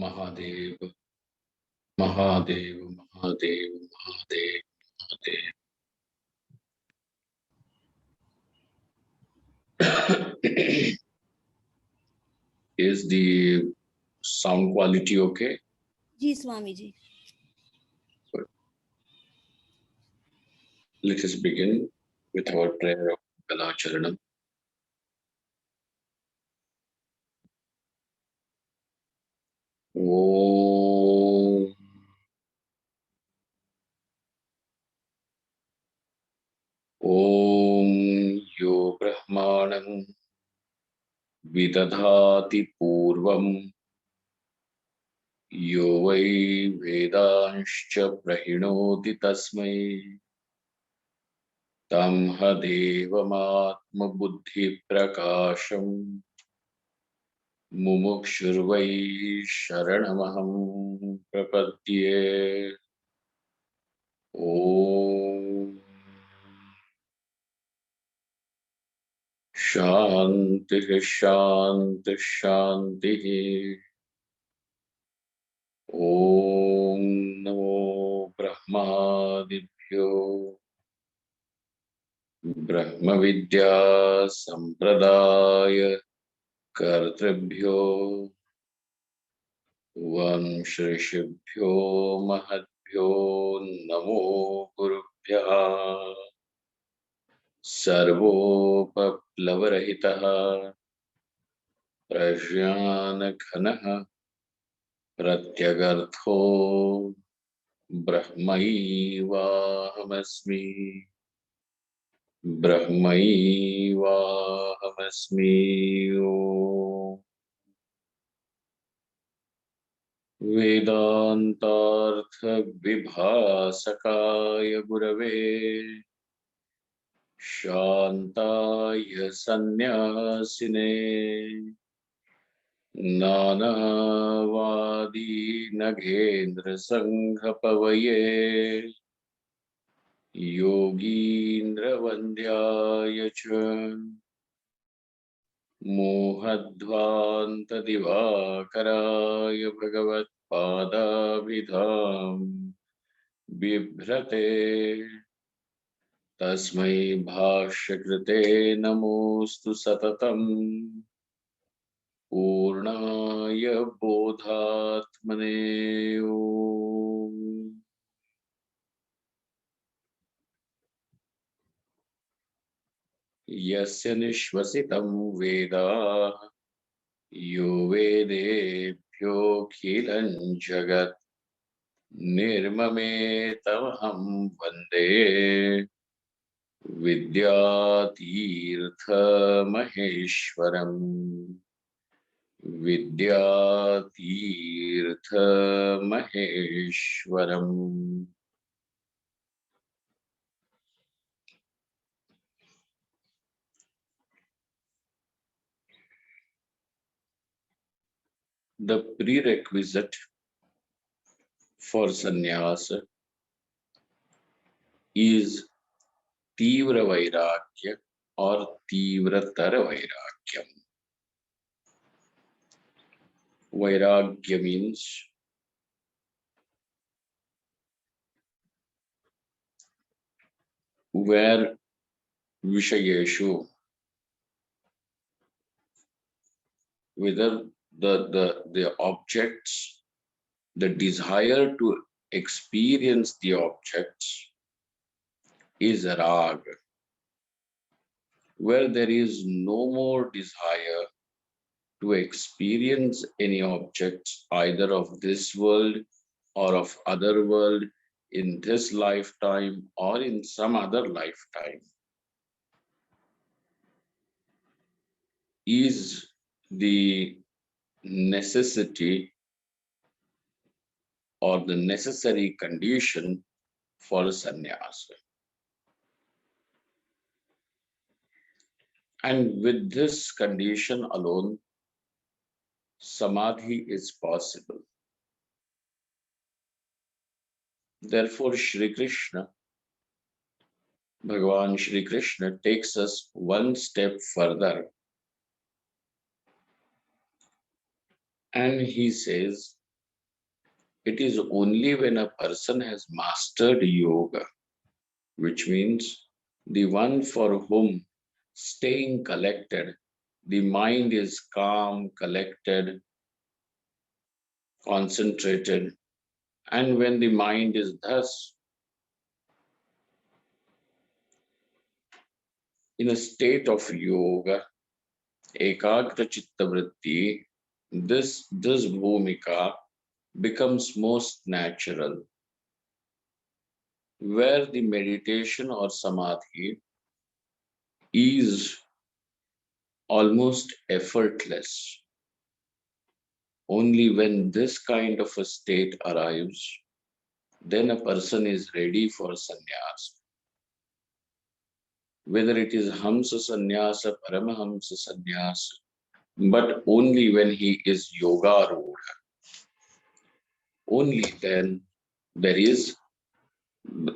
Mahadev, Mahadev, Mahadev, Mahadev, Mahadev. Is the sound quality okay? Ji Swami ji. Good. Let us begin with our prayer of Kalacharanam. Om Om Yo Brahmanam Vidadhati Purvam Yo Vai Vedanscha Prahinoti Tasmai Tam Hadevamatma Buddhi Prakasham Mumukshurvai Sharanamaham Prapadye. Om Shanti Shanti Shanti. Om Namo Brahmadibhyo Brahma Vidya Sampradaya Kartribhyo Vanshishibhyo Mahadbhyo Namo Gurubhyah Sarvopaplavarahitah Prajnanaghanah Pratyagartho Brahmaivahamasmi Brahmaivahamasmi. Vedantartha Vibhasakaya Gurave Shantaya Sanyasine Nanavadi Nagendra Sanghapavaye Yogindra Vandyaya Cha Mohadvanta Divakaraya Bhagavat Padabhidham Bibhrate Tasmai Bhashakrite Namostu Satatam Purnaya Bodhatmane. Om. Yasya Nishvasitam Veda Yo Vedebhyo Khilan Jagat Nirmame Tamaham Vande Vidyatirtha Maheshwaram Vidyatirtha Maheshwaram. The prerequisite for sannyasa is Tivra Vairagya or Tivratara Vairagyam. Vairagya means where Vishayeshu, whether the objects, the desire to experience the objects is rag, where there is no more desire to experience any objects either of this world or of other world in this lifetime or in some other lifetime, is the necessity or the necessary condition for sannyasa. And with this condition alone, samadhi is possible. Therefore, Shri Krishna, Bhagavan Shri Krishna takes us one step further and he says It is only when a person has mastered yoga, which means the one for whom staying collected, the mind is calm, collected, concentrated, and when the mind is thus in a state of yoga, ekagra chitta vritti, this bhumika becomes most natural, where the meditation or samadhi is almost effortless. Only when this kind of a state arrives, then a person is ready for sannyas. Whether it is Hamsa sannyasa, Paramahamsa sannyasa, but only when he is yoga rudha. Only then there is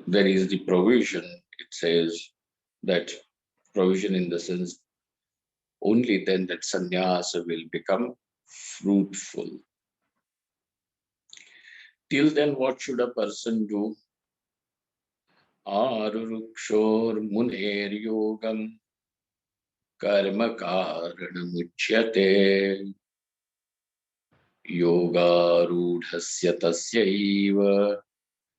there is the provision. It says that provision in the sense only then that sannyasa will become fruitful. Till then, what should a person do? आरुरुक्षोर्मुनेर्योगं कर्मकारणमुच्यते योगारूढस्य तस्यैव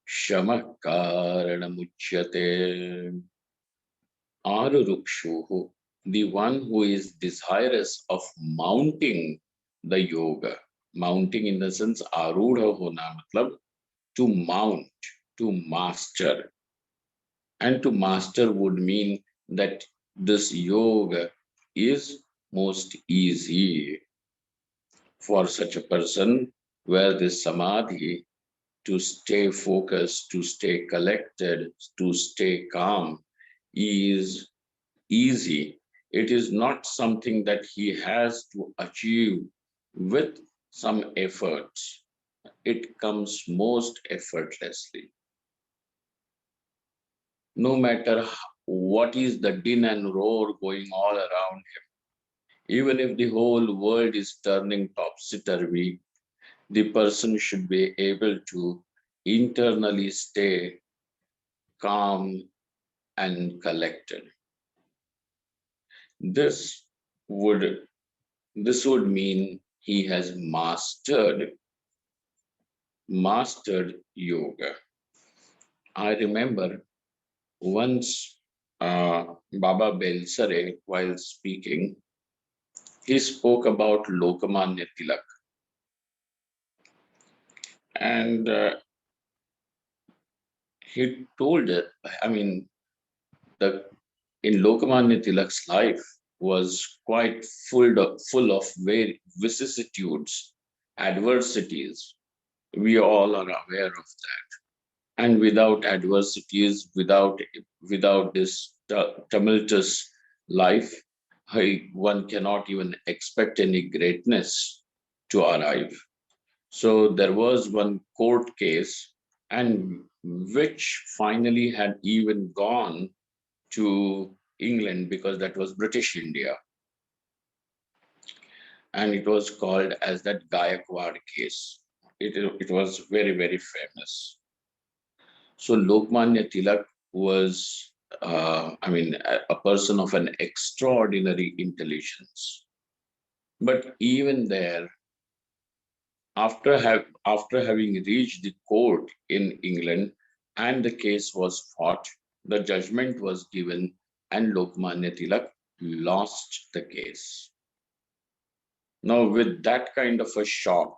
शमः कारणमुच्यते. Arurukshuhu, the one who is desirous of mounting the yoga. Mounting in the sense arudha hona, matlab to mount, to master. And to master would mean that this yoga is most easy for such a person, where this samadhi, to stay focused, to stay collected, to stay calm, is easy. It is not something that he has to achieve with some efforts. It comes most effortlessly. No matter what is the din and roar going all around him, even if the whole world is turning topsy-turvy, the person should be able to internally stay calm and collected. This would this would mean he has mastered yoga. I remember once Baba Belsare, while speaking, he spoke about Lokamanya Tilak. And he told it, I mean, the in Lokamanya Tilak's life was quite full of very vicissitudes, adversities. We all are aware of that. And without adversities, without this tumultuous life, one cannot even expect any greatness to arrive. So there was one court case, and which finally had even gone to England, because that was British India, and it was called as that Gayakwad case. It was very famous. So Lokmanya Tilak was, a person of an extraordinary intelligence. But even there, after having reached the court in England and the case was fought, the judgment was given, and Lokmanya Tilak lost the case. Now, with that kind of a shock,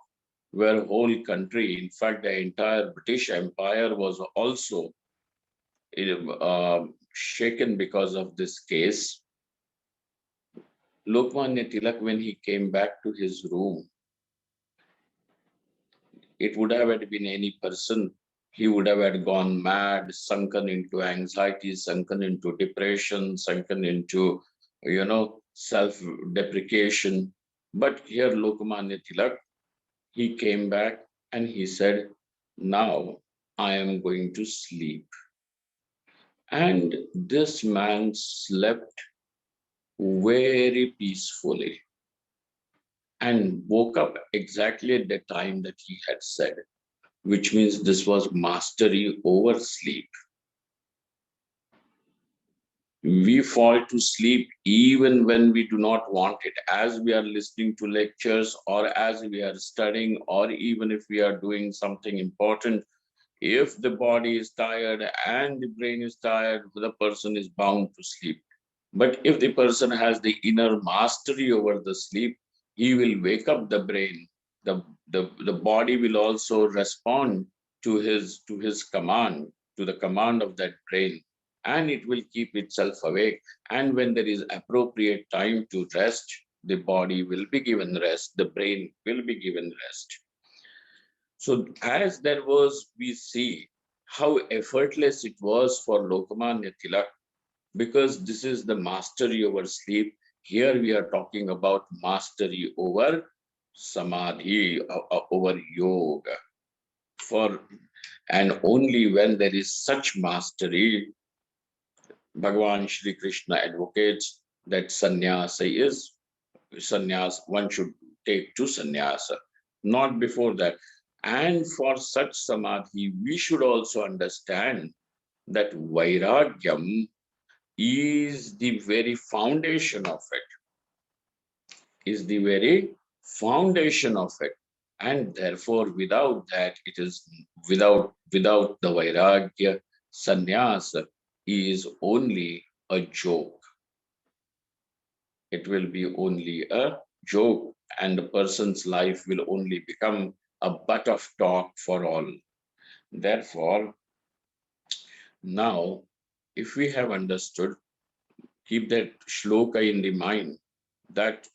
where whole country, in fact, the entire British Empire was also shaken because of this case, Lokmanya Tilak, when he came back to his room, it would have had been any person, he would have had gone mad, sunken into anxiety, sunken into depression, sunken into, self-deprecation. But here, Lokmanya Tilak, he came back and he said, "Now I am going to sleep." And this man slept very peacefully and woke up exactly at the time that he had said. which means this was mastery over sleep. We fall to sleep even when we do not want it, as we are listening to lectures or as we are studying, or even if we are doing something important. If the body is tired and the brain is tired, the person is bound to sleep. But if the person has the inner mastery over the sleep, he will wake up the brain. The body will also respond to his command, to the command of that brain, and it will keep itself awake. And when there is appropriate time to rest, the body will be given rest, the brain will be given rest. So as there was, we see how effortless it was for Lokmanya Tilak, because this is the mastery over sleep. Here we are talking about mastery over samadhi, over yoga. For and only when there is such mastery, Bhagavan Shri Krishna advocates that sannyas, one should take to sannyasa, not before that. And for such samadhi, we should also understand that vairagyam is the very foundation of it, is the very foundation of it. And therefore, without that, it is without the vairagya, sannyasa is only a joke. It will be only a joke, and the person's life will only become a butt of talk for all. Therefore, now, if we have understood, keep that shloka in the mind, that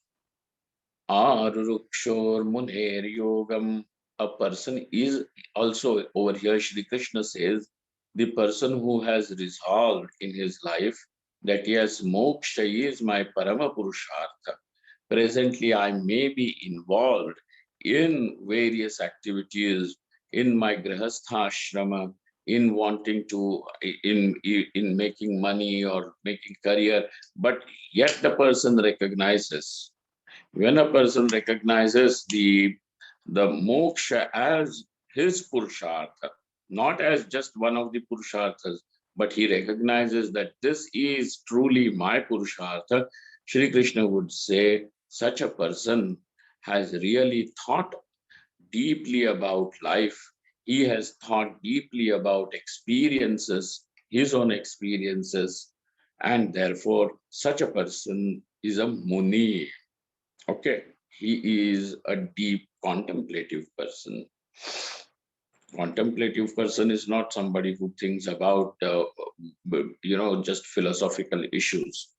Arurukshor Munher Yogam, a person is also over here. Shri Krishna says the person who has resolved in his life that yes, moksha is my parama purushartha. Presently, I may be involved in various activities in my grihastha in wanting to in making money or making career, but yet the person recognizes, when a person recognizes the moksha as his purushartha, not as just one of the purusharthas, but he recognizes that this is truly my purushartha, Shri Krishna would say such a person has really thought deeply about life. He has thought deeply about experiences, his own experiences, and therefore such a person is a muni. Okay, he is a deep contemplative person. Contemplative person is not somebody who thinks about, just philosophical issues,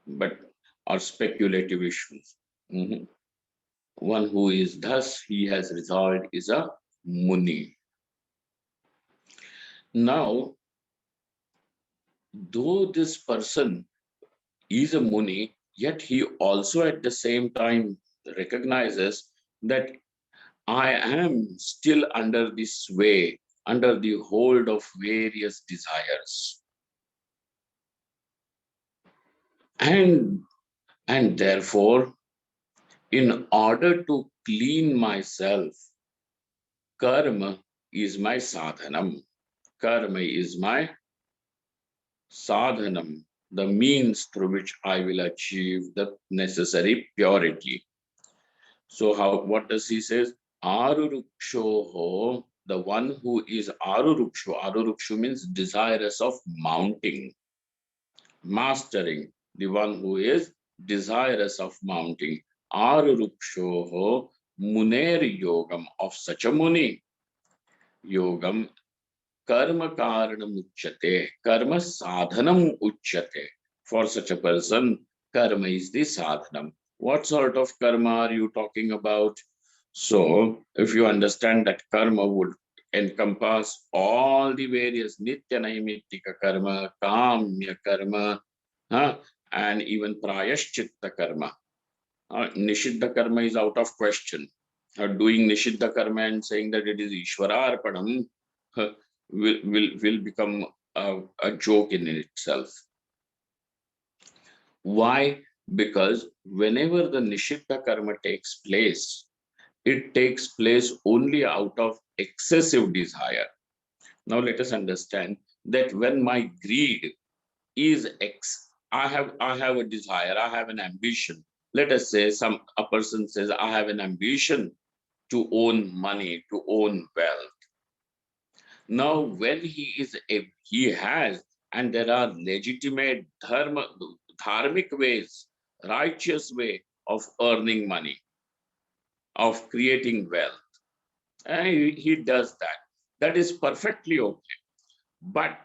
but or speculative issues. Mhm. One who is thus he has resolved is a muni. Now, though this person is a muni, yet he also at the same time recognizes that I am still under the sway, under the hold of various desires. And, and therefore, in order to clean myself, karma is my sadhanam. Karma is my sadhanam, the means through which I will achieve the necessary purity. So what does he says? Arurukshoho, the one who is Aruruksho. Aruruksho means desirous of mounting, mastering, the one who is desirous of mounting. Arurukshoho Muner Yogam, of such a Muni. Yogam Karma Karanam Uchyate, Karma Sadhanam Uchyate. For such a person, karma is the sadhanam. What sort of karma are you talking about? So, if you understand that karma would encompass all the various nitya naimittika karma, kamya karma, and even prayashchitta karma. Nishiddha karma is out of question. Doing nishiddha karma and saying that it is Ishwararpanam will become a joke in itself. Why? Because whenever the nishiddha karma takes place, It takes place only out of excessive desire. Now let us understand that when my greed is I have a desire, I have an ambition. Let us say a person says, I have an ambition to own money, to own wealth. Now, when he has, and there are legitimate dharmic ways, righteous way of earning money, of creating wealth, and he does that. That is perfectly okay. But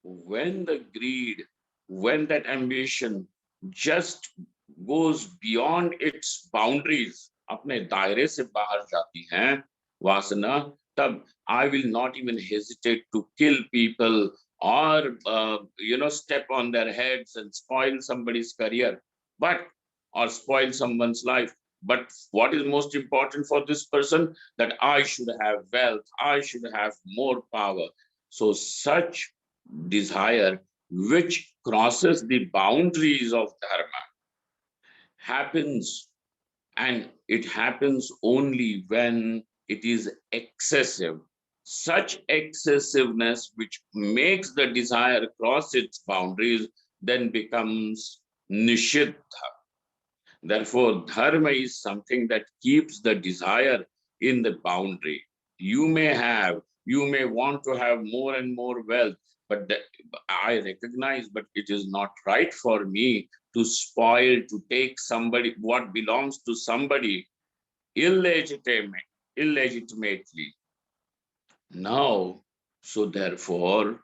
when the greed, when that ambition just goes beyond its boundaries, अपने दायरे से बाहर जाती हैं वासना, तब I will not even hesitate to kill people or step on their heads and spoil somebody's career, but or spoil someone's life. But what is most important for this person, that I should have wealth, I should have more power. So such desire which crosses the boundaries of dharma happens, and it happens only when it is excessive. Such excessiveness which makes the desire cross its boundaries then becomes nishiddha. Therefore, dharma is something that keeps the desire in the boundary. You may want to have more and more wealth, but I recognize, but it is not right for me to spoil, to take somebody what belongs to somebody illegitimately. Now, so therefore,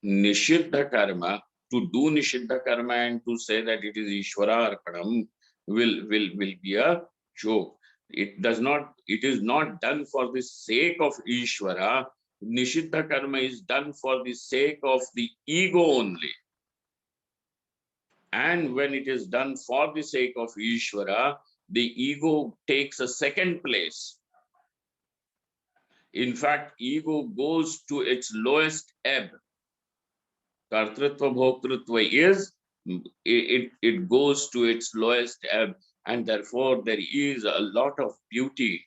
Nishiddha karma, to do Nishiddha karma and to say that it is Ishvara Arpanam will be a joke. It is not done for the sake of Ishvara. Nishiddha karma is done for the sake of the ego only. And when it is done for the sake of Ishvara, the ego takes a second place. In fact, ego goes to its lowest ebb. Kartritva bhoktritva is, it goes to its lowest ebb, and therefore there is a lot of beauty,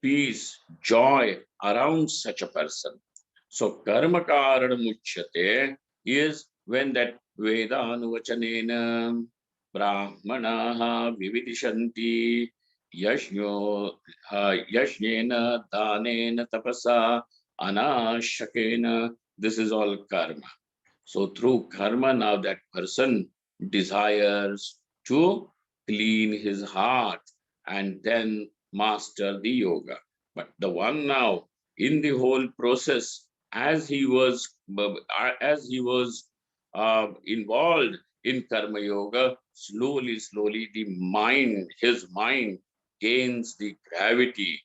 peace, joy around such a person. So karma karanam is when that vedanuvachanena brahmanaha vividishanti yashyo yashnena danena tapasa anashakena. This is all karma. So through karma, now that person desires to clean his heart and then master the yoga. But the one now in the whole process, as he was involved in karma yoga, slowly his mind gains the gravity.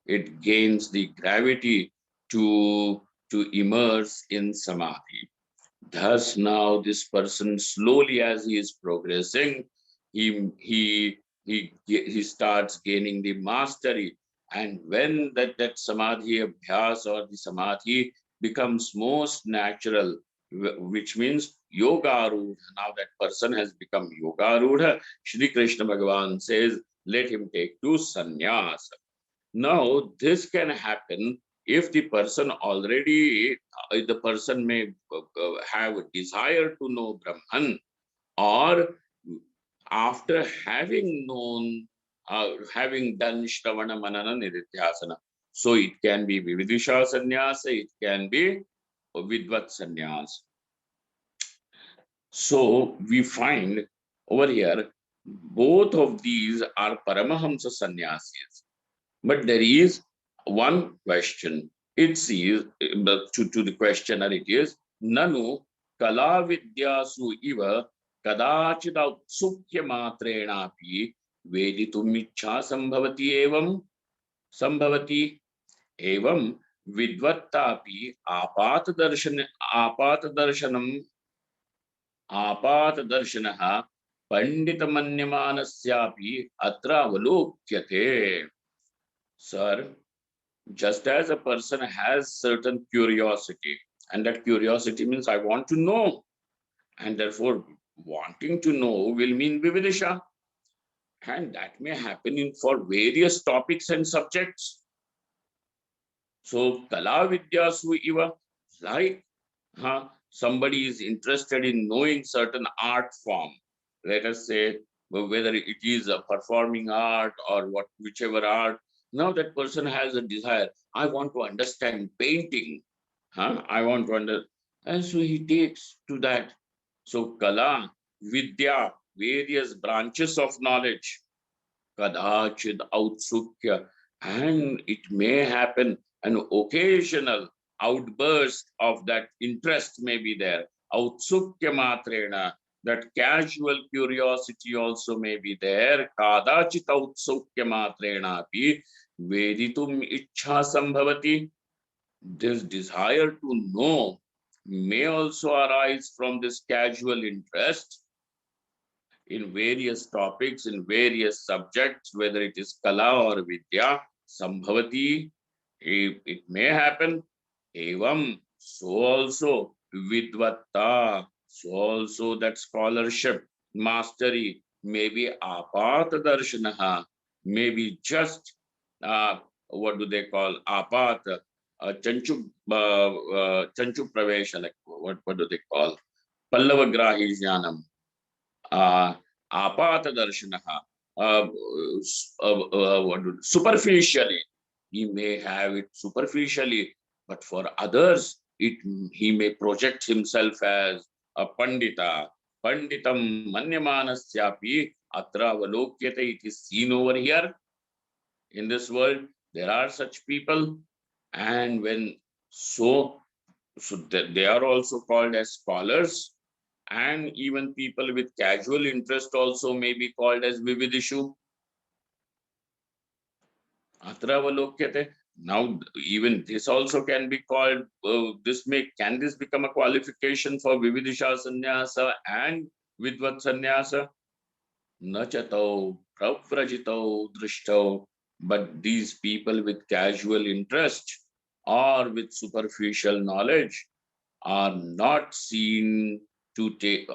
It gains the gravity to immerse in samadhi. Thus now this person, slowly as he is progressing, he starts gaining the mastery. And when that samadhi abhyas or the samadhi becomes most natural, which means yoga rudha. Now that person has become yoga rudha. Shri Krishna Bhagavan says, let him take to sannyas. Now, this can happen if the person already, the person may have a desire to know Brahman, or after having known, having done Shravana Manana Nididhyasana. So it can be Vividisha Sannyasa, it can be Vidvat Sannyas. So we find over here, both of these are Paramahamsa Sannyasis. But there is one question. It says, to the questioner, it is, Nanu kala vidyasu iva kadachid autsukya matrenapi veditum ichha sambhavati evam vidvattapi आपात दर्शनः पंडित मन्यमानस्यापि अत्र अवलोक्यते. Sir, just as a person has certain curiosity, and that curiosity means I want to know, and therefore wanting to know will mean vividisha. And that may happen in for various topics and subjects. So Kala Vidyasu Iva, like somebody is interested in knowing certain art form. Let us say whether it is a performing art or whichever art. Now that person has a desire. I want to understand painting. I want to understand. And so he takes to that. So Kala, Vidya, various branches of knowledge. Kadachid outsukya, and it may happen an occasional outburst of that interest may be there. Outsukya matrena, that casual curiosity also may be there. Kadachit outsukya matrena pi veditum ichha sambhavati. This desire to know may also arise from this casual interest in various topics, in various subjects, whether it is Kala or Vidya, Sambhavati, it may happen. Evam, so also Vidvatta, so also that scholarship, mastery, maybe Apat Darshanaha, maybe just, what do they call, Apat, Chanchu Pravesha, like what do they call? Pallavagrahi Jnanam. uh, apata darshanaha, superficially. He may have it superficially, but for others, he may project himself as a pandita. Panditam manyamanasyapi atra avalokyate. It is seen over here in this world. There are such people, and when so they are also called as scholars, and even people with casual interest also may be called as vividishu. Atravalokyate. Now, even this also can be called, can this become a qualification for vividisha sannyasa and vidvat sannyasa? Nachatau, pravrajitau, drishtau. But these people with casual interest or with superficial knowledge are not seen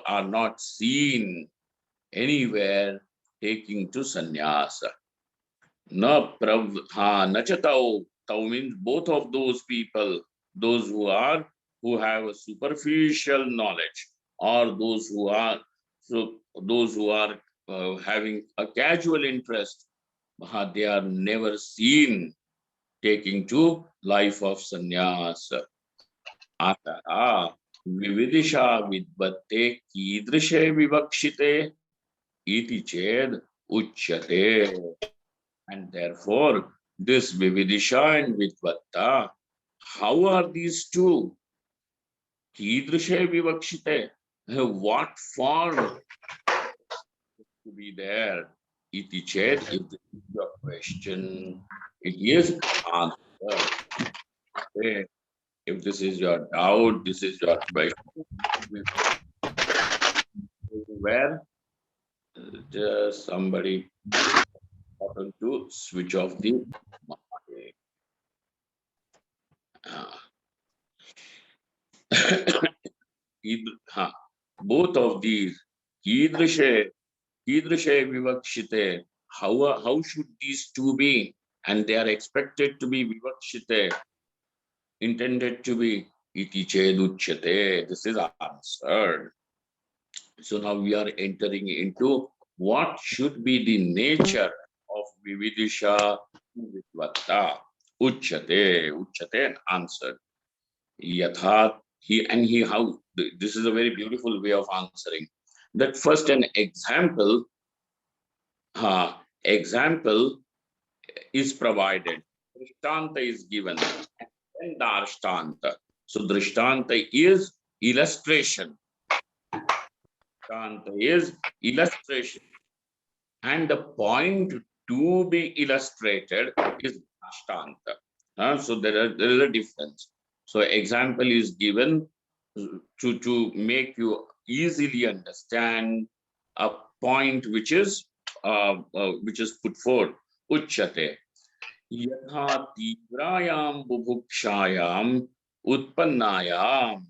are not seen anywhere taking to sannyasa. Nachatau. Tau means both of those people, those who have a superficial knowledge, or those who are having a casual interest, they are never seen taking to life of sannyasa. Atara vividisha vidvatte kidrishe vivakshite iti ched uchyate. And therefore, this vividisha and vidvatta, how are these two? Kidrishe vivakshite. What form to be there? Iti ched, if this is your question, it is answered. Okay. If this is your doubt, this is your question, where just somebody happened to switch off the mic. Both of these, kidrishe, kidrishe vivakshite, how should these two be? And they are expected to be vivakshite, intended to be iti cheduchyate. This is answered. So now we are entering into what should be the nature of vividisha vidvatta. Uchyate, answered. Yathat, how, this is a very beautiful way of answering. That first an example is provided. Drishtanta is given. And darshtanta. So drishtanta is illustration. Drishtanta is illustration. And the point to be illustrated is dashtanta. So there is a difference. So example is given to make you easily understand a point which is put forth. Uchyate. Yatha tivrayam bubhukshayam utpannayam.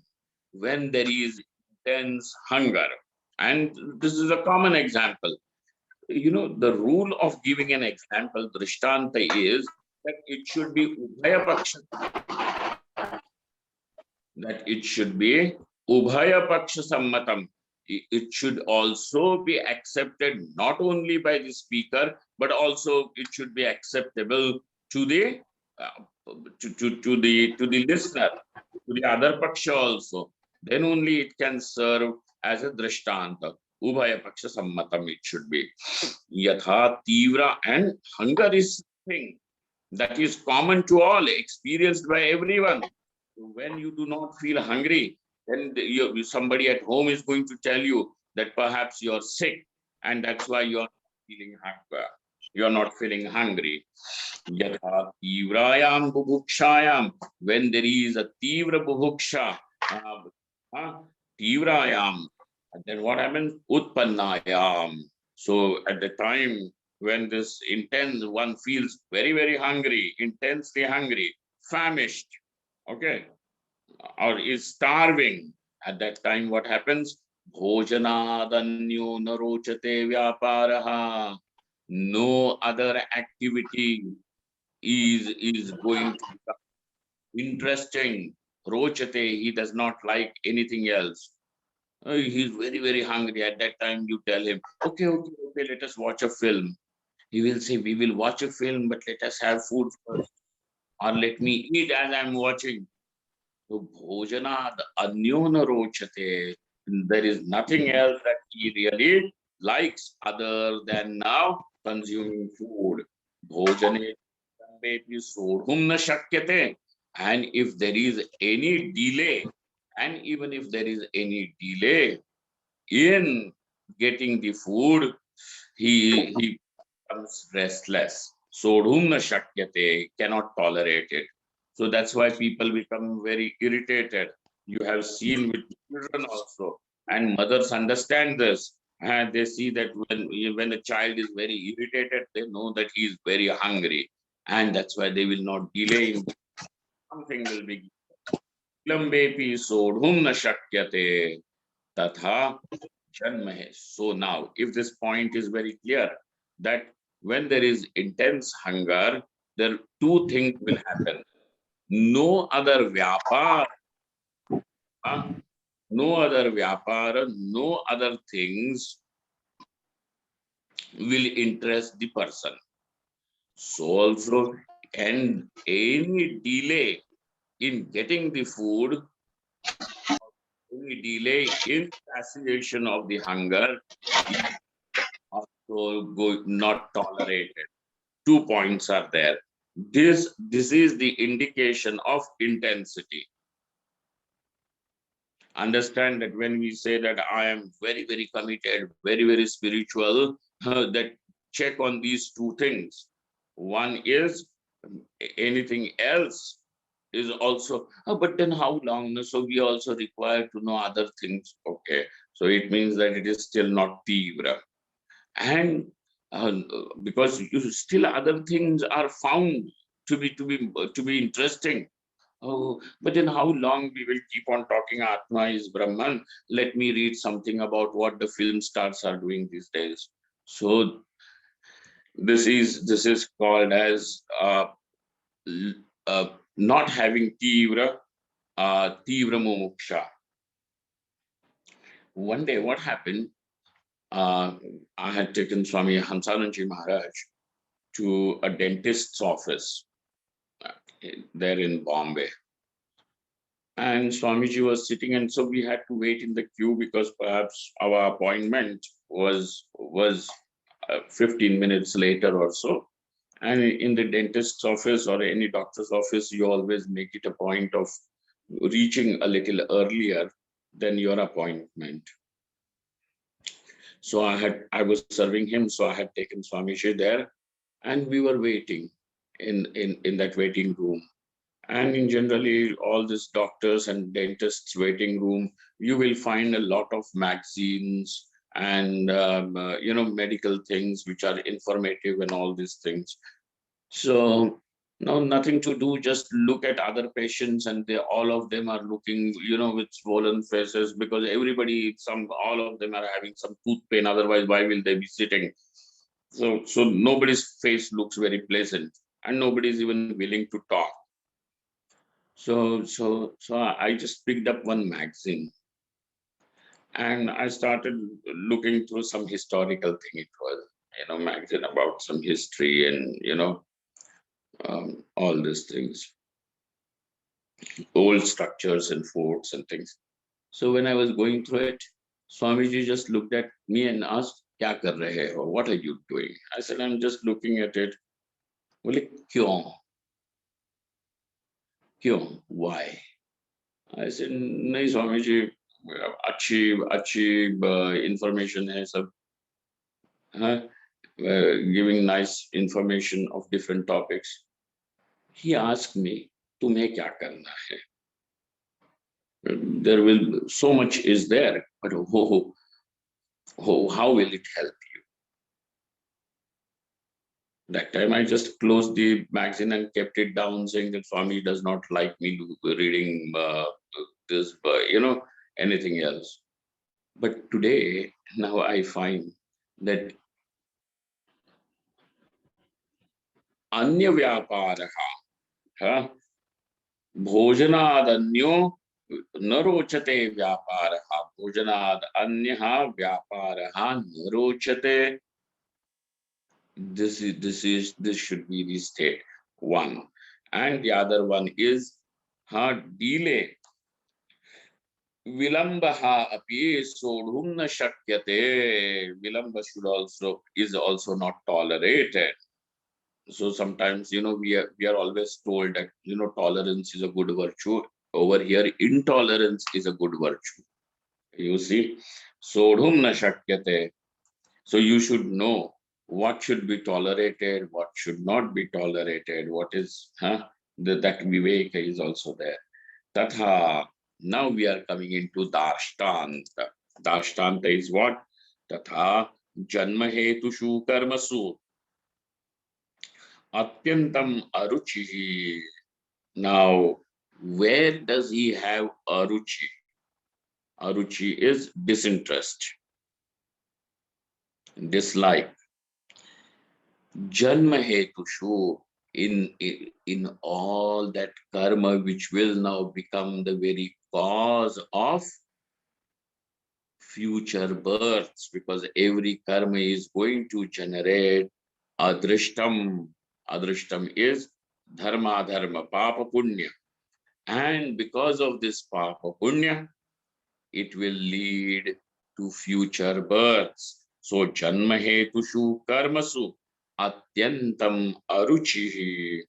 When there is intense hunger. And this is a common example. the rule of giving an example, Drishtanta, is that it should be Ubhaya Paksha, that it should be Ubhaya Paksha Sammatam. It should also be accepted not only by the speaker, but also it should be acceptable to the uh, to the listener, to the other paksha also. Then only it can serve as a drishtanta. Ubhaya paksha sammatam it should be. Yatha tivra, and hunger is thing that is common to all, experienced by everyone. When you do not feel hungry, then somebody at home is going to tell you that perhaps you're sick, and that's why you're feeling hunger. You're not feeling hungry. Yatha tivrayam bubukshayam, when there is a tivra bubuksha, tivrayam, and then what happens? Utpannayam. So at the time when this intense, one feels very, very hungry, intensely hungry, famished, okay, or is starving, at that time what happens? Bhojanadanyo narochate vyaparaha. No other activity is going to become interesting. Rochate, he does not like anything else. He's very, very hungry. At that time, you tell him, okay, okay, okay, let us watch a film. He will say, we will watch a film, but let us have food first. Or let me eat as I'm watching. So, bhojanad anyona rochate. There is nothing else that he really likes other than now consuming food. Bhojane sodhum na shakyate. And if there is any delay, and even if there is any delay in getting the food, he becomes restless. Sodhum na shakyate, cannot tolerate it. So that's why people become very irritated. You have seen with children also, and mothers understand this. And they see that when a child is very irritated, they know that he is very hungry, and that's why they will not delay in something will be lambepi sodhum na shakyate tatha janmahe. So now, if this point is very clear, that when there is intense hunger, there two things will happen. No other vyapar, no other vyapara, no other things will interest the person. So also, and any delay in getting the food, any delay in satiation of the hunger is also not tolerated. 2 points are there. This is the indication of intensity. Understand that when we say that I am very, very committed, very, very spiritual, that check on these two things. One is anything else is also, but then how long? So we also require to know other things. Okay, so it means that it is still not tivra. And because still other things are found to be interesting. Oh, but then how long we will keep on talking Atma is Brahman? Let me read something about what the film stars are doing these days. So this is called as not having tivra mumuksha. One day, what happened? I had taken Swami Hansananji Maharaj to a dentist's office there in Bombay. And Swamiji was sitting, and so we had to wait in the queue because perhaps our appointment was 15 minutes later or so. And in the dentist's office or any doctor's office, you always make it a point of reaching a little earlier than your appointment. So I was serving him, so I had taken Swamiji there, and we were waiting in that waiting room. And in generally all these doctors and dentists waiting room, you will find a lot of magazines and medical things which are informative and all these things. So no, nothing to do, just look at other patients, and they all of them are looking with swollen faces, because everybody, all of them are having some tooth pain, otherwise why will they be sitting? So nobody's face looks very pleasant, and nobody's even willing to talk. So I just picked up one magazine, and I started looking through some historical thing. It was, magazine about some history and, all these things, old structures and forts and things. So when I was going through it, Swamiji just looked at me and asked, "Kya kar rahe ho? What are you doing?" I said, "I'm just looking at it." Bole, "Kyun? Kyun? Why?" I said, "नहीं स्वामी जी, अच्छी अच्छी information है सब, हाँ, giving nice information of different topics." He asked me, "तुम्हें क्या करना है?" There will so much is there, but how will it help you? That time I just closed the magazine and kept it down, saying that Swami does not like me reading this, anything else. But today, now I find that अन्य व्यापारः, huh? भोजनादन्यो न रोचते व्यापारः, भोजनाद अन्यः व्यापारः न रोचते. This should be the state one, and the other one is delay. Vilambah api sodhum na shakyate. Vilamba should also is also not tolerated. So sometimes, we are always told that, tolerance is a good virtue. Over here, intolerance is a good virtue. You see, sodhum na shakyate. So you should know what should be tolerated, what should not be tolerated, what is, that Viveka is also there. Tatha, now we are coming into Dashtanta. Dashtanta is what? Tatha, Janma Hetushu Karmasu, Atyantam Aruchihi. Now, where does he have Aruchi? Aruchi is disinterest, dislike. Janma hetushu, in all that karma which will now become the very cause of future births, because every karma is going to generate adrishtam. Adrishtam is dharma dharma papa punya, and because of this papa punya, it will lead to future births. So janma hetushu karmasu atyantam aruchihi.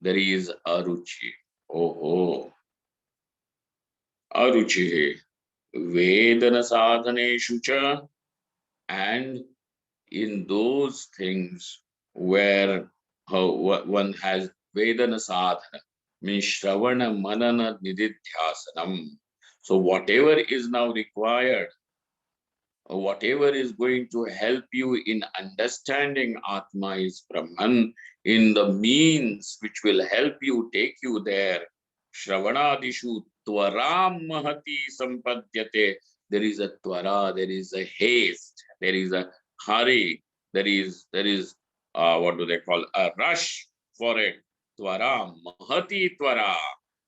There is aruchi. Oh, aruchihi. Vedana sadhaneshu cha, and in those things where one has Vedana sadhana, means Shravana Manana Nididhyasanam. So whatever is now required, whatever is going to help you in understanding Atma is Brahman, in the means which will help you, take you there. Shravanadishu twaram mahati sampadyate. There is a twara, there is a haste, there is a hurry, there is what do they call, a rush for it. Twara, mahati twara.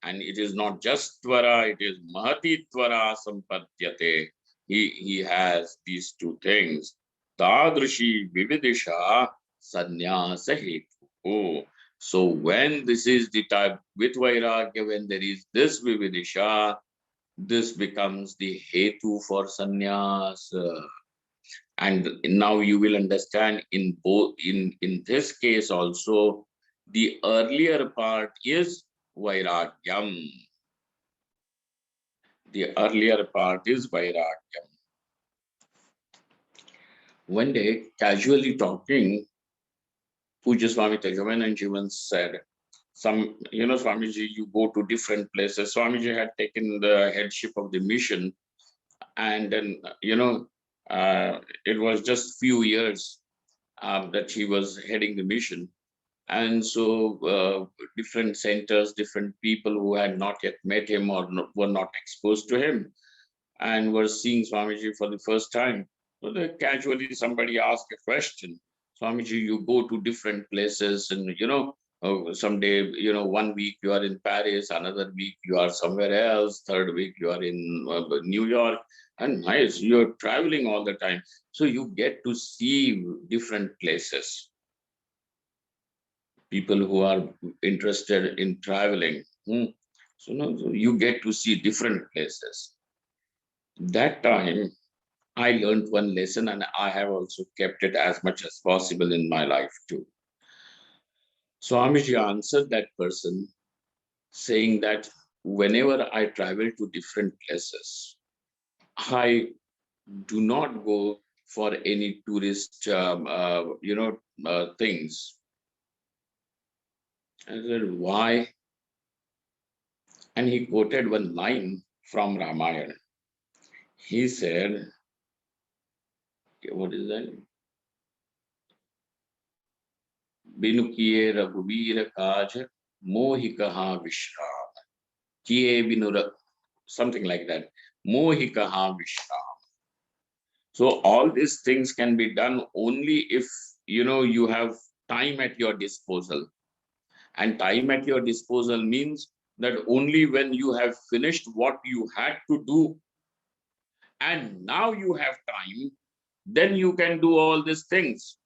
And it is not just twara, it is mahati twara sampadyate. He has these two things. Tadrishi vividisha sannyasa hetu. Oh, so when this is the type with vairagya, when there is this vividisha, this becomes the hetu for sannyas. And now you will understand in both, in this case also, the earlier part is vairagyam. The earlier part is vairagyam. One day, casually talking, Puja Swami Tejavan and Jeevan said, Swamiji, you go to different places. Swamiji had taken the headship of the mission, and then, it was just few years that he was heading the mission. And so different centers, different people who had not yet met him or were not exposed to him and were seeing Swamiji for the first time. So they casually, somebody asked a question. Swamiji, you go to different places, and someday, 1 week you are in Paris, another week you are somewhere else, third week you are in New York, and nice, you're traveling all the time. So you get to see different places. People who are interested in traveling, so no, so you get to see different places. That time, I learned one lesson, and I have also kept it as much as possible in my life too. Swamiji answered that person saying that whenever I travel to different places, I do not go for any tourist, things. I said, why? And he quoted one line from Ramayana. He said, what is that? बिनु किए रघुवीर काज मोहि कहाँ विश्राम किए बिनु something like that. Mohi kaha vishram. So all these things can be done only if you have time at your disposal. And time at your disposal means that only when you have finished what you had to do, and now you have time, then you can do all these things.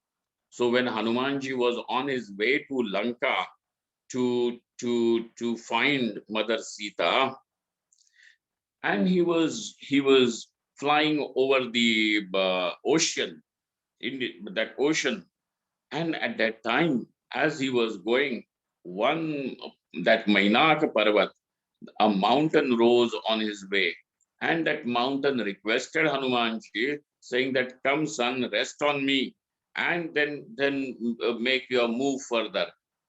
So when Hanumanji was on his way to Lanka to find Mother Sita, and he was flying over the ocean, in that ocean, and at that time, as he was going, one that Mainaka Parvat, a mountain rose on his way, and that mountain requested Hanumanji, saying that, come son, rest on me, and then make your move further.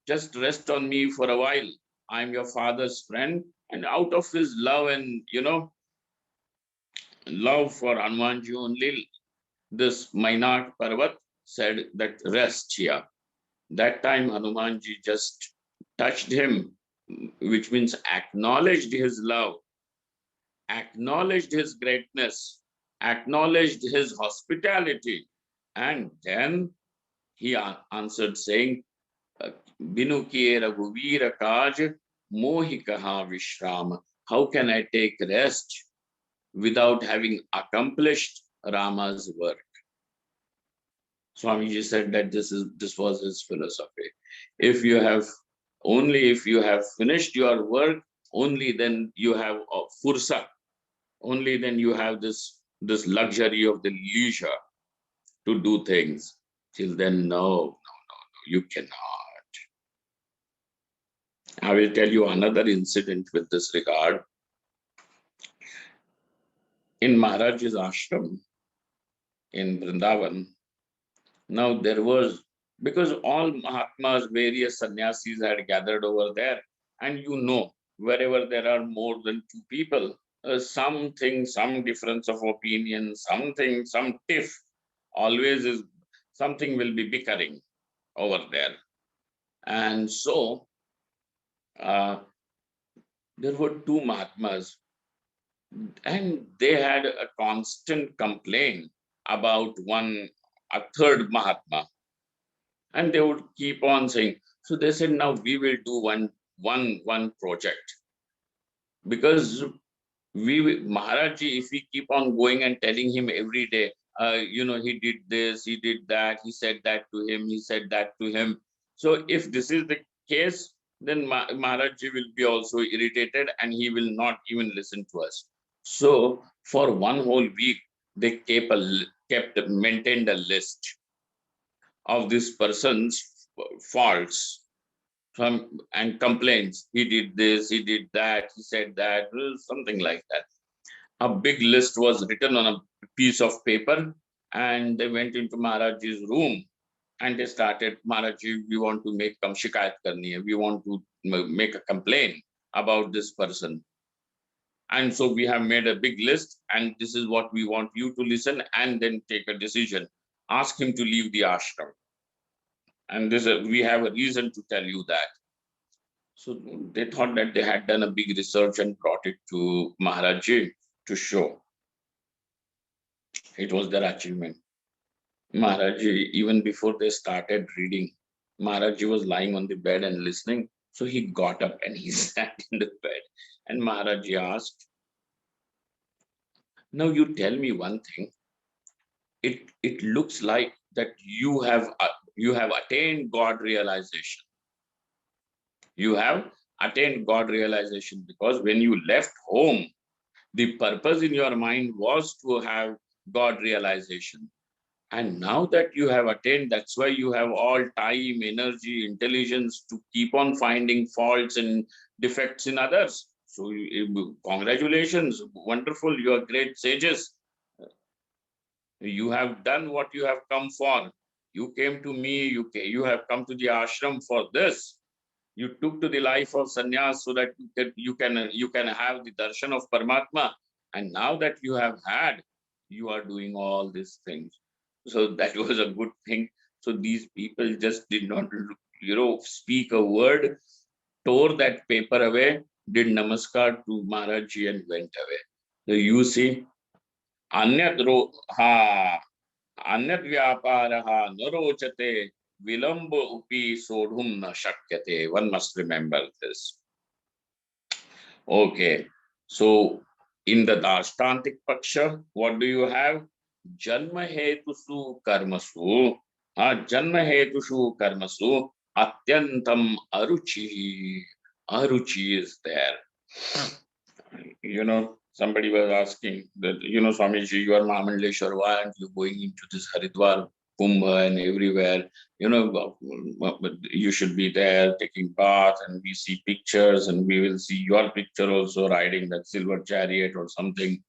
Just rest on me for a while. I'm your father's friend. And out of his love and love for Hanumanji only, this Mainak Parvat said that rest here. That time Hanumanji just touched him, which means acknowledged his love, acknowledged his greatness, acknowledged his hospitality, and then he answered saying, Binu kiye raghuvira kaj, mohi kaha vishram. How can I take rest without having accomplished Rama's work? Swamiji said that this was his philosophy. If you have if you have finished your work, only then you have a fursa. Only then you have this luxury of the leisure to do things. Till then, no, you cannot. I will tell you another incident with this regard. In Maharaj's ashram in Vrindavan, now there was, because all Mahatmas, various sannyasis had gathered over there, and wherever there are more than two people, something, some difference of opinion, something, some tiff, always is something will be bickering over there. And so there were two Mahatmas, and they had a constant complaint about a third Mahatma, and they would keep on saying. So they said, now we will do one project, because Maharaji, if we keep on going and telling him every day, he did this, he did that, he said that to him, he said that to him. So if this is the case, then Maharaji will be also irritated, and he will not even listen to us. So for one whole week, they maintained a list of this person's faults and complaints. He did this, he did that, he said that, something like that. A big list was written on a piece of paper, and they went into Maharaj's room, and they started, Maharaj, we want to make shikayat karni hai. We want to make a complaint about this person. And so we have made a big list, and this is what we want you to listen and then take a decision. Ask him to leave the ashram. And we have a reason to tell you that. So they thought that they had done a big research and brought it to Maharaji to show. It was their achievement. Maharaj, even before they started reading, Maharaj was lying on the bed and listening. So he got up and he sat in the bed. And Maharaj asked, now you tell me one thing. It looks like that you have attained God realization. You have attained God realization because when you left home, the purpose in your mind was to have God realization. And now that you have attained, that's why you have all time, energy, intelligence to keep on finding faults and defects in others. So, congratulations, wonderful, you are great sages. You have done what you have come for. You came to me, you have come to the ashram for this. You took to the life of sannyas so that you can have the darshan of Paramatma. And now that you have had, you are doing all these things. So that was a good thing. So these people just did not, speak a word, tore that paper away, did namaskar to Maharajji and went away. So you see, अन्यद् रो हा अन्यद् व्यापारः न रोचते विलंब उपि सोढुं न शक्यते. One must remember this. Okay, so in the Dashtantik Paksha, what do you have? Janma hetusu karmasu. Janma hetushu karmasu atyantam aruchi. Aruchi is there. Somebody was asking that, Swamiji, you are Mahamandleshwar, why aren't you going into this Haridwar, Kumbh and everywhere? You should be there taking bath, and we see pictures, and we will see your picture also riding that silver chariot or something.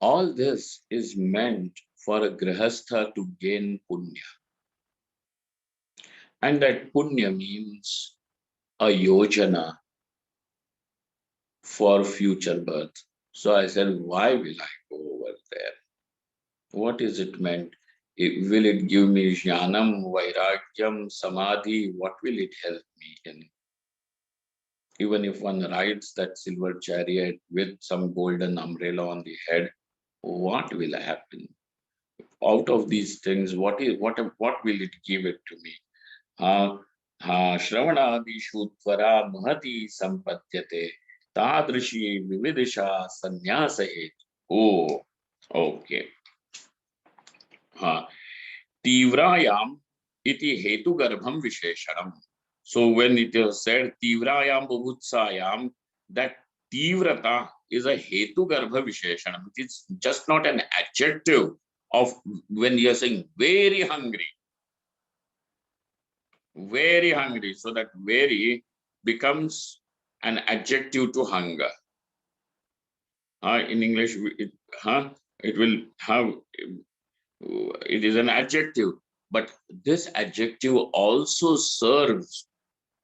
All this is meant for a grihastha to gain punya. And that punya means a yojana for future birth. So I said, why will I go over there? What is it meant? Will it give me jnanam, vairagyam, samadhi? What will it help me in? Even if one rides that silver chariot with some golden umbrella on the head, what will happen? Out of these things, what will it give it to me? Ha ha Shravanadishu tvara mahati sampatyate tadrishi vividisha sannyasahit. Oh, okay. Tivrayam iti hetu garbham visheshanam. So when it is said Tivrayam Bhutsayam, that Tivrata is a hetu garbha visheshanam. It is just not an adjective of when you are saying very hungry. Very hungry. So that very becomes an adjective to hunger. In English, it will have, it is an adjective, but this adjective also serves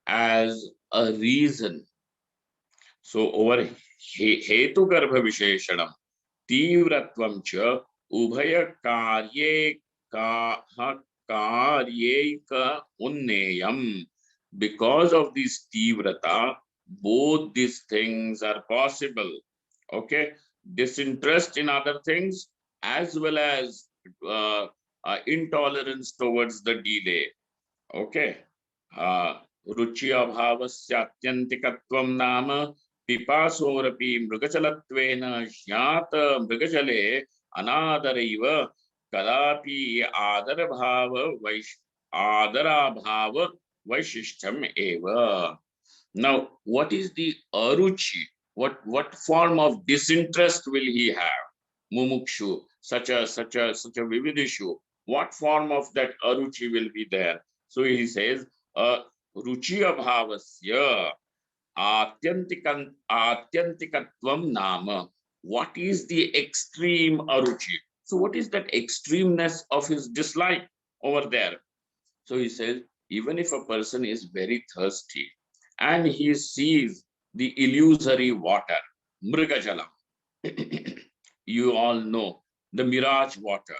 as a reason. So over hetu garbha visheshanam tivratvam cha ubhaya karyeka unneyam. Because of this tivrata, both these things are possible. Okay, disinterest in other things as well as intolerance towards the delay. Okay. रुचि अभावस्य अत्यन्तिकत्वं नाम पिपासोरपि मृगजलत्वेन ज्ञात मृगजले अनादरैव कदापि आदराभाव वैशिष्ट्यम एव. Now, what is the aruchi? What form of disinterest will he have? Mumukshu, such a vividishu. What form of that aruchi will be there? So he says, ruchi abhavasya atyantikatvam nama. What is the extreme aruchi? So what is that extremeness of his dislike over there? So he says, even if a person is very thirsty and he sees the illusory water, mrigajalam, you all know the mirage water.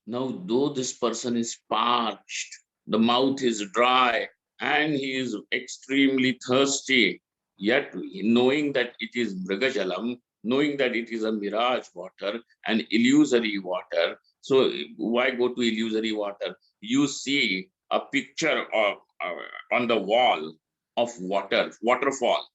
Now, though this person is parched, the mouth is dry, and he is extremely thirsty, Yet, knowing that it is Mrigajalam, knowing that it is a mirage water, an illusory water. So, why go to illusory water? You see a picture of on the wall of waterfall,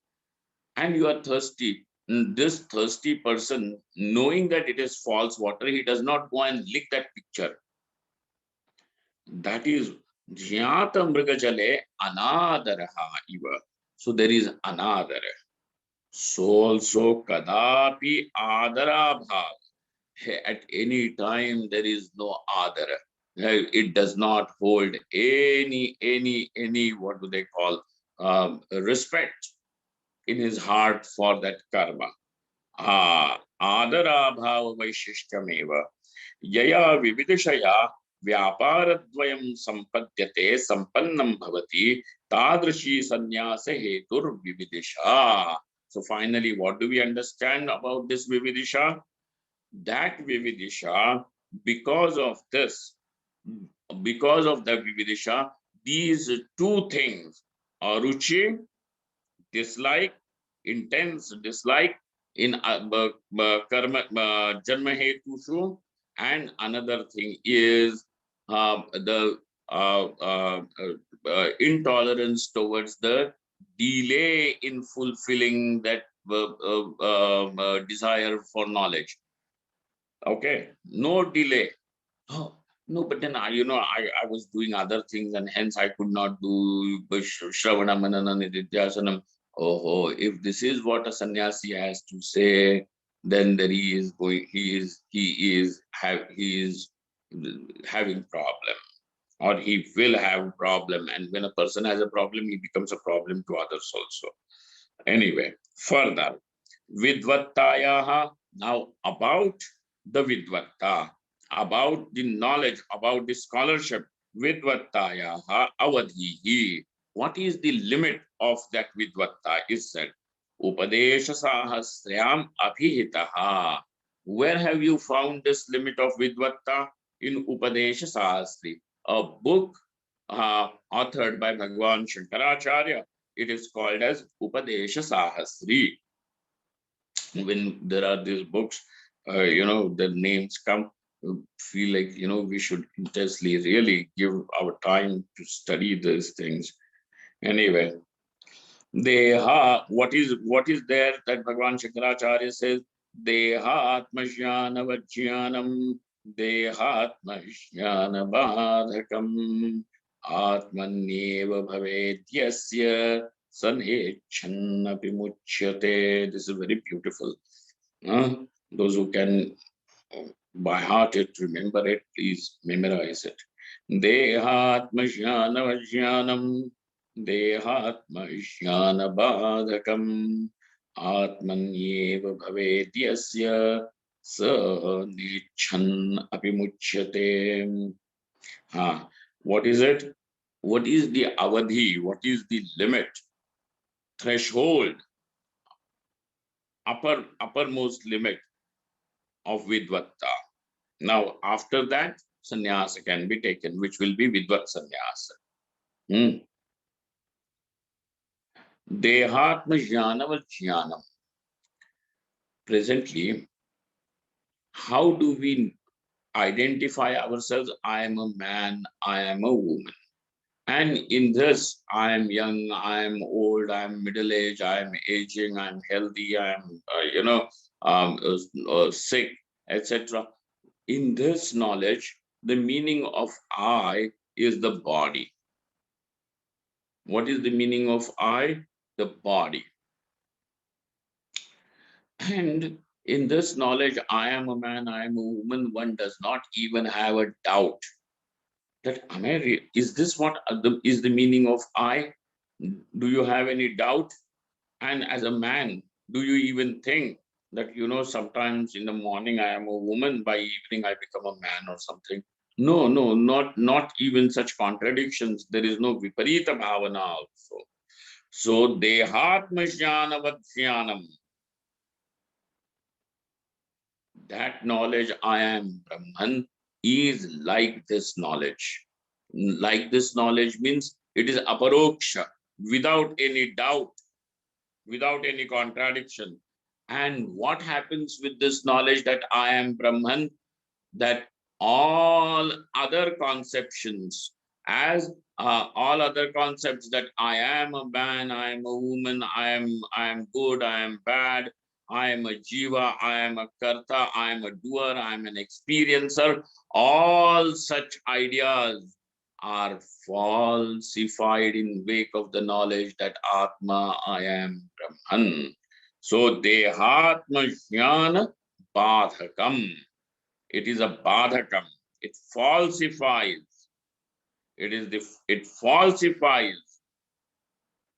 and you are thirsty. This thirsty person, knowing that it is false water, he does not go and lick that picture. That is Jnata Mrigajale Anadaraha Iva. So there is anadara. So also Kadapi Adara Bhav. At any time there is no adara. It does not hold any what do they call respect in his heart for that karma. Adarabhava Vaishishtameva. Yaya Vividishaya Vyaparadvayam Sampadyate Sampannam Bhavati Tadrashi Sannyasa Hetur Vividisha. So finally, what do we understand about this Vividisha? That Vividisha, because of this, because of the Vividisha, these two things, Aruchi, dislike, intense dislike in karma janma hetushu, and another thing is the intolerance towards the delay in fulfilling that desire for knowledge. Okay, no delay. Oh, no, but then I was doing other things and hence I could not do Shravana Manana Nididhyasanam. Oh, if this is what a sannyasi has to say, then there he is having problem, or he will have problem. And when a person has a problem, he becomes a problem to others also. Anyway, further, Vidvattayaha, now about the Vidvatta, about the knowledge, about the scholarship, Vidvattayaha avadhihi. What is the limit of that Vidvatta is said. Upadesha sahasrayam abhihitaha. Where have you found this limit of Vidvatta? In Upadesha Sahasri, a book authored by Bhagwan Shankaracharya. It is called as Upadesha Sahasri. When there are these books, the names come, feel like, we should intensely really give our time to study these things. Anyway, what is there that Bhagwan Shankaracharya says? Dehatmajnanavajnanam Dehatmajnanabadhakam Atmanyeva bhavedyasya sanhechannapi muchyate. This is very beautiful. Those who can by heart it, remember it, please memorize it. Dehatmajnanavajnanam Dehatmajnanabadhakam Atmanyeva bhavedyasya sa nichan apimuchyate. What is it? What is the avadhi? What is the limit, threshold, uppermost limit of Vidvatta? Now, after that, sannyasa can be taken, which will be Vidvat sannyasa. Dehatma jnanaval jnanam. Presently, how do we identify ourselves? I am a man, I am a woman. And in this, I am young, I am old, I am middle-aged, I am aging, I am healthy, I am, sick, etc. In this knowledge, the meaning of I is the body. What is the meaning of I? The body. And in this knowledge, I am a man, I am a woman, one does not even have a doubt that is this what is the meaning of I? Do you have any doubt? And as a man, do you even think that, sometimes in the morning I am a woman, by evening I become a man or something? No, not even such contradictions. There is no viparita bhavana also. So dehatma jnanavadhyanam, that knowledge I am Brahman is like this knowledge. Like this knowledge means it is aparoksha, without any doubt. without any contradiction. And what happens with this knowledge that I am Brahman? That all other conceptions, as all other concepts, that I am a man, I am a woman, I am good, I am bad, I am a jiva, I am a karta, I am a doer, I am an experiencer, all such ideas are falsified in wake of the knowledge that Atma, I am Brahman. So Dehatma Jnana Badhakam. It is a badhakam. It falsifies. It falsifies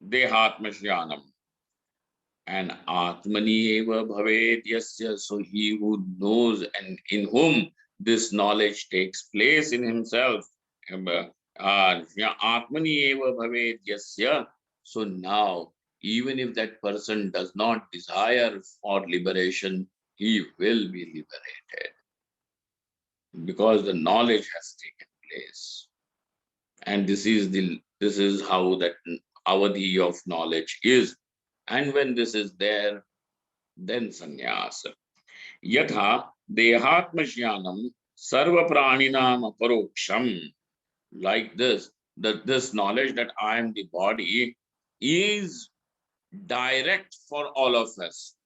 dehatmashyanam. And atmani eva bhavet yasya. So he who knows and in whom this knowledge takes place in himself. Atmani eva bhavet yasya. So now, even if that person does not desire for liberation, he will be liberated, because the knowledge has taken place. And this is how that avadhi of knowledge is. And when this is there, then sannyasa. Yatha dehatmajnanam sarva praninam aparoksham. Like this, that this knowledge that I am the body is direct for all of us.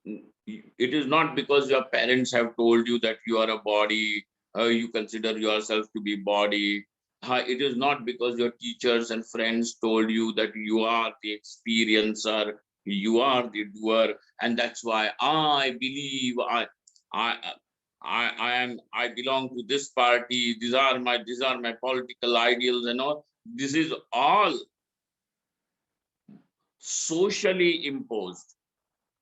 It is not because your parents have told you that you are a body, you consider yourself to be body. It is not because your teachers and friends told you that you are the experiencer, you are the doer, and that's why I believe I, I belong to this party. These are my political ideals and all. This is all socially imposed.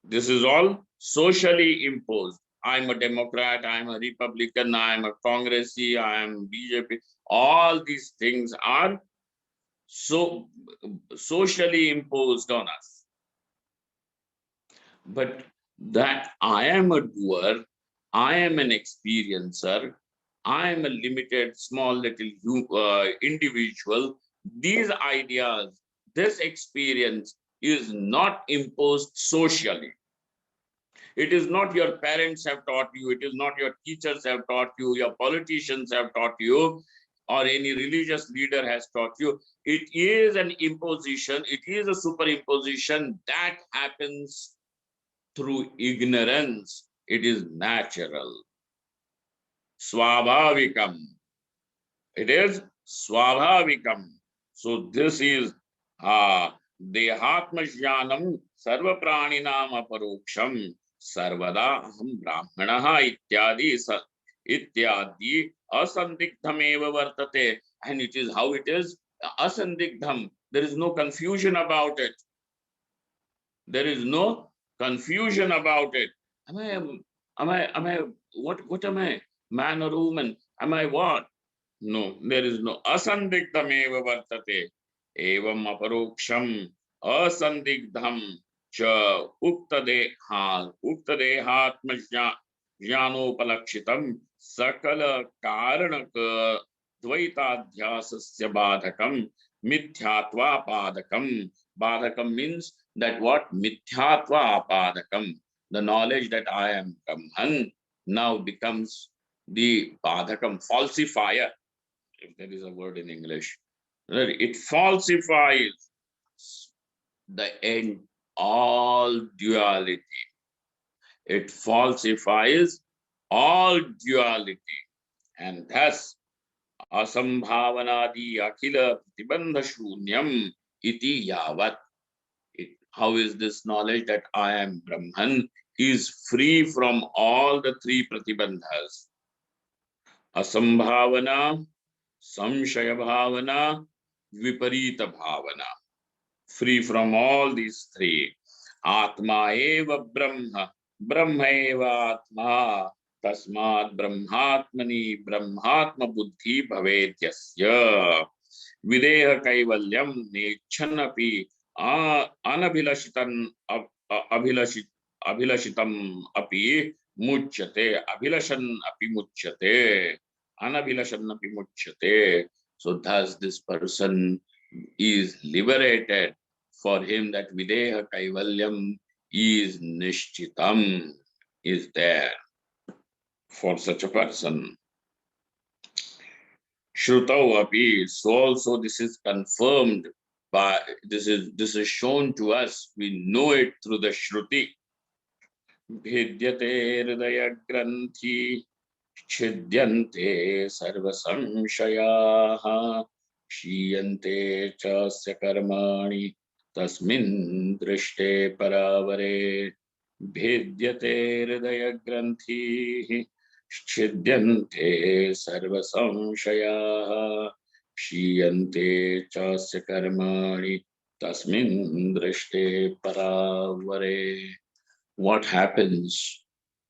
This is all socially imposed. I'm a Democrat, I'm a Republican, I'm a Congressy, I'm BJP. All these things are so socially imposed on us. But that I am a doer, I am an experiencer, I am a limited, small little individual. These ideas, this experience is not imposed socially. It is not your parents have taught you, it is not your teachers have taught you, your politicians have taught you, or any religious leader has taught you. It is an imposition, it is a superimposition that happens through ignorance. It is natural. Swabhavikam. It is swabhavikam. So this is Dehatmajnanam sarva praninam aparoksham sarvada aham brahmanaha ityadi asandigdham eva vartate. And it is how it is, asandigdham. There is no confusion about it. There is no confusion about it. What am I? Man or woman? Am I what? No, there is no asandigdham eva vartate. Evam aparoksham asandigdham cha uktadehatma jnanopalakshitam sakala karanaka dvaitadhyasasya badhakam mithyatva padakam. Badhakam means that what? Mithyatva apadakam. The knowledge that I am Brahman now becomes the badhakam, falsifier, if there is a word in English. It falsifies the end all duality. It falsifies all duality. And thus, asambhavanadi akhila pratibandha shunyam iti yavat. How is this knowledge that I am Brahman is free from all the three pratibandhas? Asambhavana, samshaya bhavana, viparita bhavana. Free from all these three. Atma eva Brahma, Brahma eva Atma. Tasmat Brahmatmani Brahmatma Buddhi Bhavetyasya. Videha Kaivalyam Nechanapi Anabhilashitan Abhilashitam Api Muchyate. Abhilashan Api Muchyate. Anabhilashan Api Muchyate. So thus this person is liberated for him that Videha Kaivalyam is Nishchitam, is there for such a person. Shrutau api, so also this is confirmed by this is shown to us. We know it through the Shruti. Bhidyate hridaya granthi छिद्यन्ते सर्वसंशयाः क्षीयन्ते चास्य कर्माणि तस्मिन् दृष्टे परावरे भेद्यते हृदयग्रन्थिः छिद्यन्ते सर्वसंशयाः क्षीयन्ते चास्य कर्माणि तस्मिन् दृष्टे परावरे. What happens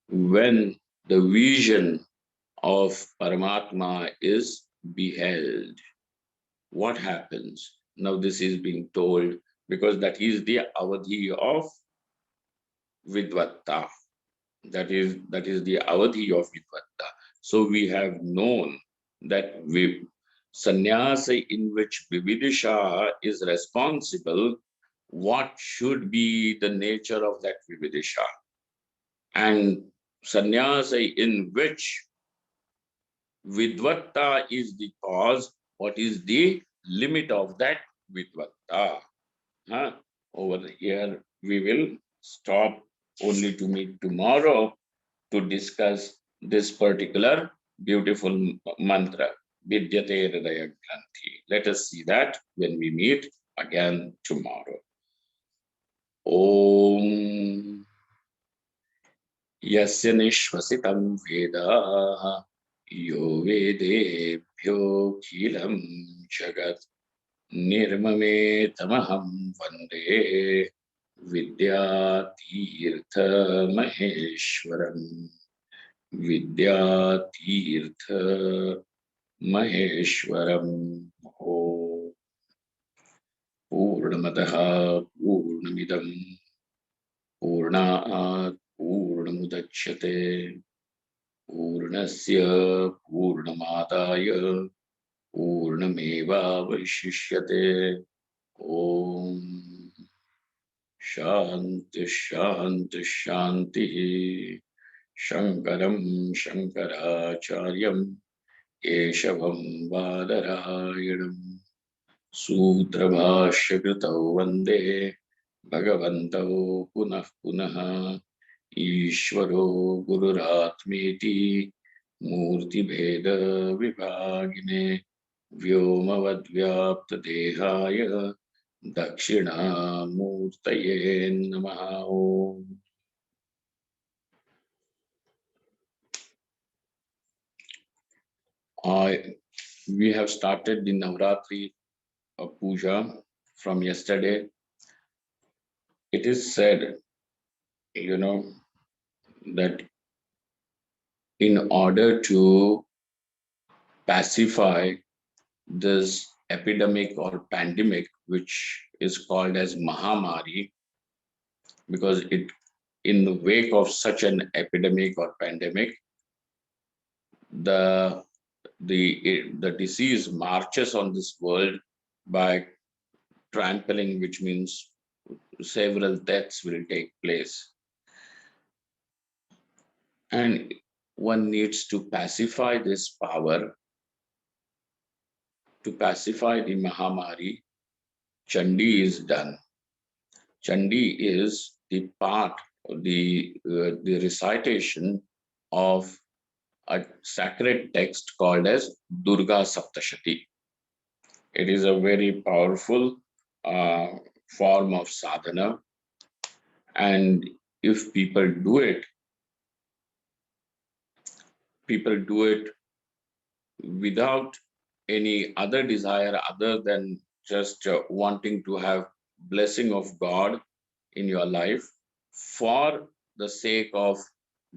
when the vision of Paramatma is beheld? What happens? Now this is being told because that is the avadhi of Vidvatta. That is the avadhi of Vidvatta. So we have known that sannyasa in which Vividisha is responsible, what should be the nature of that Vividisha? And sannyasa in which Vidvatta is the cause, what is the limit of that Vidvatta? Huh? Over here, we will stop only to meet tomorrow to discuss this particular beautiful mantra, Vidyate Hridaya Granthi. Let us see that when we meet again tomorrow. Om Yasya Nishvasitam Vedaः Yo Vedebhyo Khilam Jagat Nirmametamaham Vande Vidyatirtha Maheshwaram. Vidyatirtha Maheshwaram. Om Purnamadaha Purnamidam Purnat Purnamudachyate Purnasya Purnamadaya Purnamevavashishyate. Om Shanti Shanti Shanti. Shankaram Shankaracharyam Keshavam Badarayanam Sutrabhashyakritau Vande Bhagavantau Punah Punah Ishvaro Gururatmeti Murti Bheda Vibhagine Vyomavadvyapta Dehaya Dakshina Murtaye Namaha. Om. We have started the Navratri Puja from yesterday. It is said, that in order to pacify this epidemic or pandemic, which is called as Mahamari, because in the wake of such an epidemic or pandemic, the disease marches on this world by trampling, which means several deaths will take place. And one needs to pacify this power. To pacify the Mahamari, Chandi is done. Chandi is the part, the recitation of a sacred text called as Durga Saptashati. It is a very powerful form of sadhana, and if people do it without any other desire other than just wanting to have blessing of God in your life for the sake of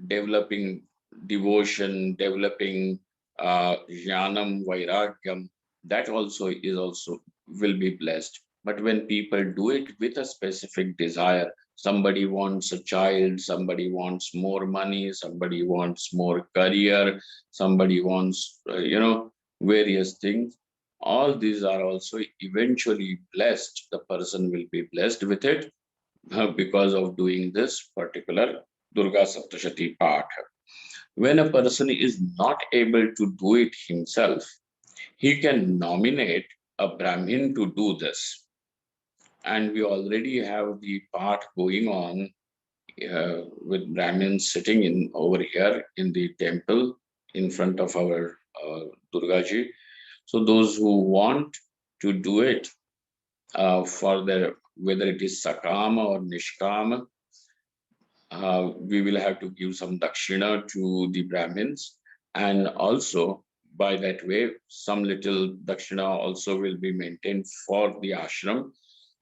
developing devotion, developing jnanam, vairagyam, that also will be blessed. But when people do it with a specific desire, somebody wants a child, somebody wants more money, somebody wants more career, somebody wants, various things. All these are also eventually blessed. The person will be blessed with it because of doing this particular Durga Saptashati Path. When a person is not able to do it himself, he can nominate a Brahmin to do this. And we already have the part going on with Brahmins sitting in over here in the temple in front of our Durga Ji. So those who want to do it for their, whether it is Sakama or Nishkama, we will have to give some dakshina to the Brahmins, and also by that way, some little dakshina also will be maintained for the ashram.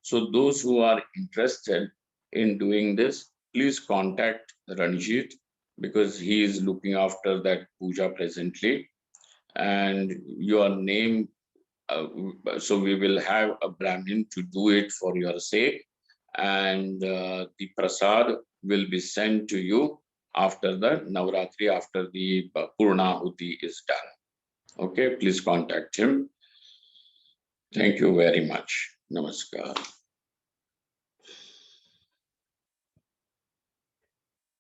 So those who are interested in doing this, please contact Ranjit because he is looking after that puja presently, and your name. So we will have a Brahmin to do it for your sake, and the prasad will be sent to you after the Navratri, after the Purnahuti is done. Okay, please contact him. Thank you very much. Namaskar.